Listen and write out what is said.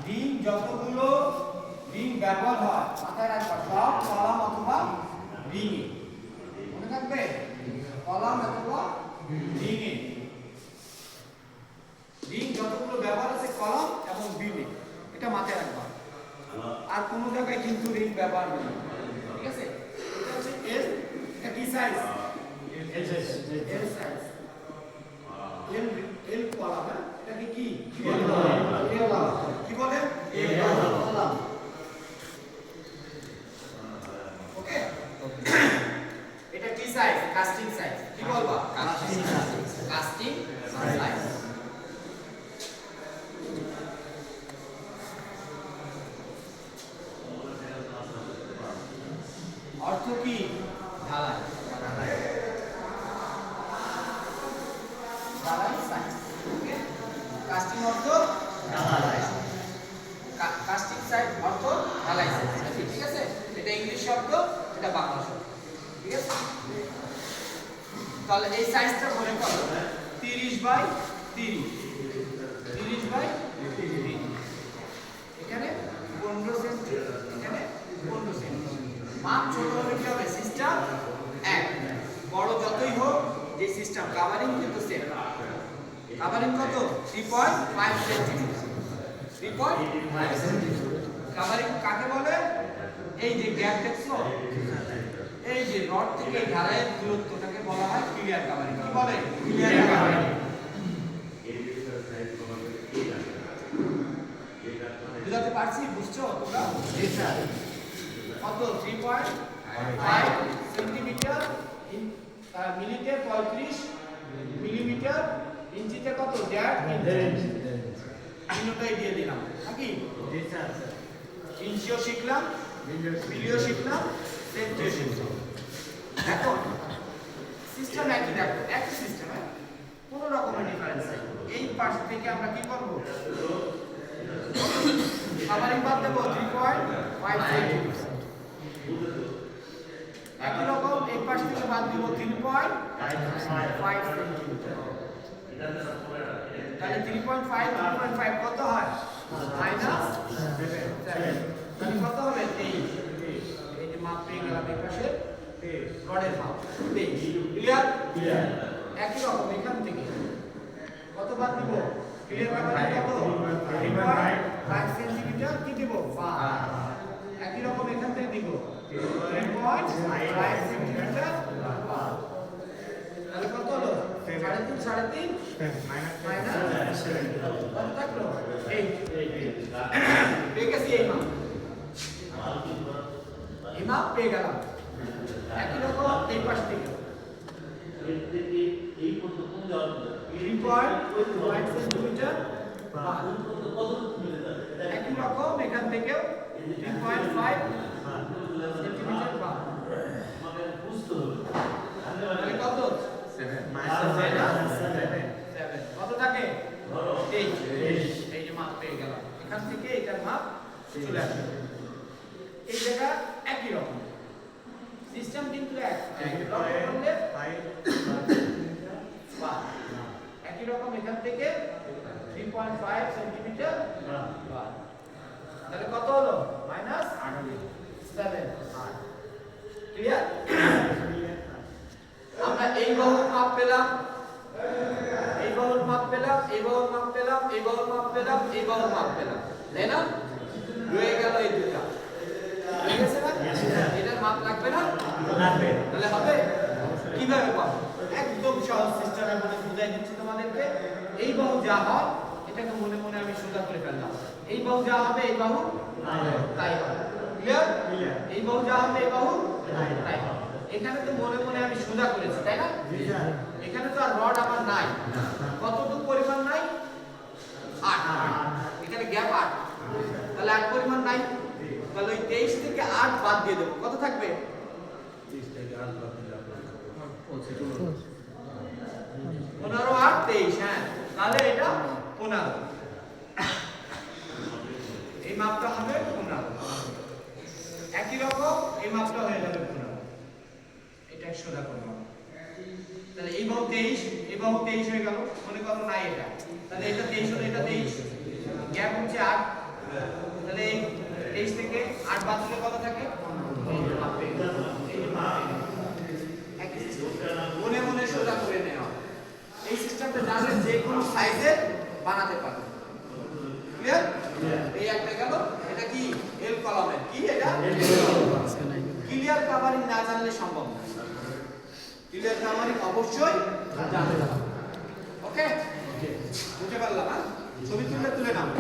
Ring যতগুলো ring ব্যবহার হয় মাথায় রাখবা সব কলাম অথবা রিংয়ে মনে থাকবে কলাম অথবা রিংয়ে রিং যতগুলো ব্যবহার আছে কলাম এবং বিনে এটা মাথায় রাখবা আর কোন জায়গায় কিন্তু রিং ব্যবহার নেই ঠিক আছে এটা হচ্ছে এল এটা কি সাইজ এল সাইজ এল কলাম এটা কি এল কলাম কি বলে এল কলাম ওকে এটা কি সাইজ কাস্টিং সাইজ কি বলবা কাস্টিং সাইজ অর্থ কি ঢালাই সাইজ ওকে কাস্টিং অর্থ ঢালাই কাস্টিং সাইজ অর্থ ঢালাই সাইজ ঠিক আছে এটা ইংলিশ শব্দ এটা বাংলা শব্দ ঠিক আছে তাহলে এই সাইজটা মনে করো 30 বাই 30 বাই 30 এখানে 15 সেমি এখানে 15 সেমি মাপ ছোট হলে কি হবে সিস্টেম এক বড় যতই হোক যে সিস্টেম কভারিং কিন্তু সেম কভারিং কত 3.5 সেন্টিমিটার 3.5 সেন্টিমিটার কভারিং কাকে বলে এই যে গ্যাপ দেখছো এই যে রড থেকে ঢালাইয়ের দূরত্বটাকে বলা হয় ক্লিয়ার কভারিং কি বলে ক্লিয়ার কভারিং বুঝাতে পারছি বুঝছো তোমরা জি স্যার কত 3.5 সেন্টিমিটার মিলিতে 35 মিলিমিটার ইঞ্চিতে কত 1.5 ইঞ্চি তিনটাই দিয়ে দিলাম নাকি জি স্যার ইঞ্চিও শিখলাম মিলিও শিখলাম সেন্টিও শিখলাম দেখো সিস্টেম একই দেখো একই সিস্টেম কোনো রকমের ডিফারেন্স নেই এই পাশ থেকে আমরা কি করব কভারিং বাদ দেব 3.5 সেন্টিমিটার একই রকম এই পাশ থেকে বাদ দিব 3.5 সেন্টিমিটার তাহলে 3.5 কত হয় মাইনাস 7 তাহলে কত হবে 23 এই যে মাপ পেয়ে গেলাম এই পাশে রডের মাপ 23 ক্লিয়ার একই রকম এখান থেকে কত বাদ দিব ক্লিয়ার কভারিং কত 3.5 সেন্টিমিটার কি দিব 5 একই রকম এখান থেকে দিব 3.5 সেন্টিমিটার তাহলে কত হলো 3.5 মাইনাস 7 কত থাকলো 8 পেয়ে গেছি এই মাপ পেয়ে গেলাম একই রকম এই পাশ থেকে এই পর্যন্ত কোন যাওয়ার 3.5 সেন্টিমিটার একই রকম এখান থেকেও 3.5 সেন্টিমিটার পাব বুঝতে হবে তাহলে কত 7 কত থাকে ধরো 23 এই যে মাপ পেয়ে গেলাম এখান থেকে এটার মাপ চলে আসবে এই জায়গা একই রকম সিস্টেম কিন্তু একই রকম এখান থেকে 3.5 সেন্টিমিটার তাহলে কত হলো মাইনাস 7 ক্লিয়ার আমরা এই বাহুর মাপ পেলাম এই বাহুর মাপ পেলাম এই বাহুর মাপ পেলাম এই বাহুর মাপ পেলাম এই বাহুর মাপ পেলাম তাই না রয়ে গেল এই দুটো ঠিক আছে না এটার মাপ লাগবে না লাগবে তাহলে হবে কিভাবে পাবো একদম সহজ সিস্টেমের মধ্যে বুঝাই দিচ্ছি তোমাদেরকে এই বাহু যা হয় এটাকে মনে মনে আমি সোজা করে ফেললাম এই বাহু যা হবে এই বাহু তাই হবে ক্লিয়ার এই বাহু যা হবে এই বাহু তাই হবে এখানে তো মনে মনে আমি সোজা করেছি তাই না এখানে তো আর রড আমার নাই কতটুকু পরিমাণ নাই 8 এখানে গ্যাপ 8 তাহলে 8 পরিমাণ নাই তাহলে ওই 23 থেকে 8 বাদ দিয়ে দেব কত থাকবে 30 থেকে 8 বাদ দিলে আপনার 15 8 23 হ্যাঁ তাহলে এটা 15 এই মাপটা হবে 15 একই রকম এই মাপটা হয়ে যাবে 15 এটা সোজা করব তাহলে এই বাহু 23 এই বাহু 23 হয়ে গেল মনে করো নাই এটা তাহলে এটা 23 হলো এটা 23 গ্যাপ হচ্ছে 8 23 থেকে 8 বাদ দিলে কত থাকে? এই যে হাফ পেজ। একই সিস্টেম মনে মনে সোজা করে নেওয়া। এই সিস্টেমটা জানলে যে কোনো সাইজের বানাতে পারবে। ক্লিয়ার? এই একটা গেল। এটা কি এল কলামের কি এটা? ক্লিয়ার কভারিং না জানলে সম্ভব না। ক্লিয়ার কভারিং অবশ্যই জানতে হবে। ওকে? বুঝতে পারলাম? ছবি তুলে নাও।